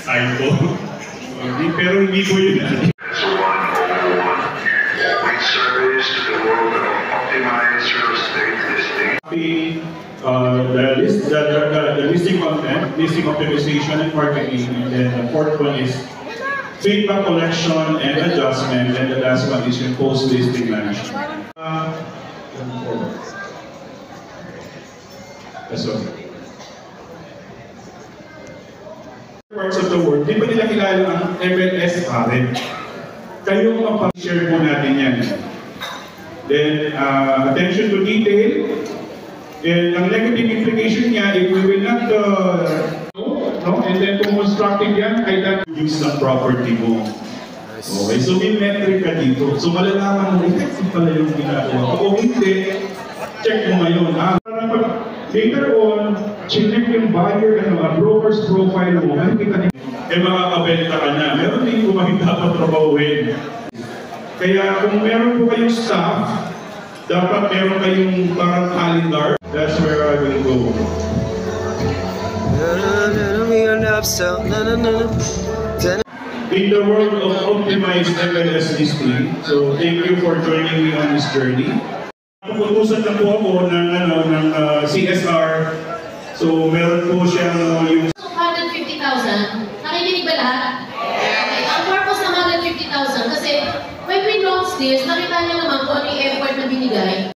Ay po. Pero hindi po yun. So 101, great service to the world of optimized real estate listing. The listing content, listing optimization and marketing, and then the fourth one is feedback collection and adjustment, and the last one is your post-listing management. Parts of the world, di ba nila kilala ang MLS Karen? Kayo ang pag-share po natin yan. Then, attention to detail. And ang negative implication niya, if we will not and then kung constructive yan, ay that use ng property mo. Okay, so may metric ka dito. So malalaman mo, effective pala yung ginagawa. Kung hindi, check mo ngayon. Later on, check yung buyer, broker's profile mo, makikita niyo, makakabenta ka na. Meron din kung dapat trabahuin. Kaya kung meron po kayong staff, dapat meron kayong parang calendar. That's where I will go. In the world of optimized MLS listing, so thank you for joining me on this journey. Puputusan na po ako ng CSR. So meron po siya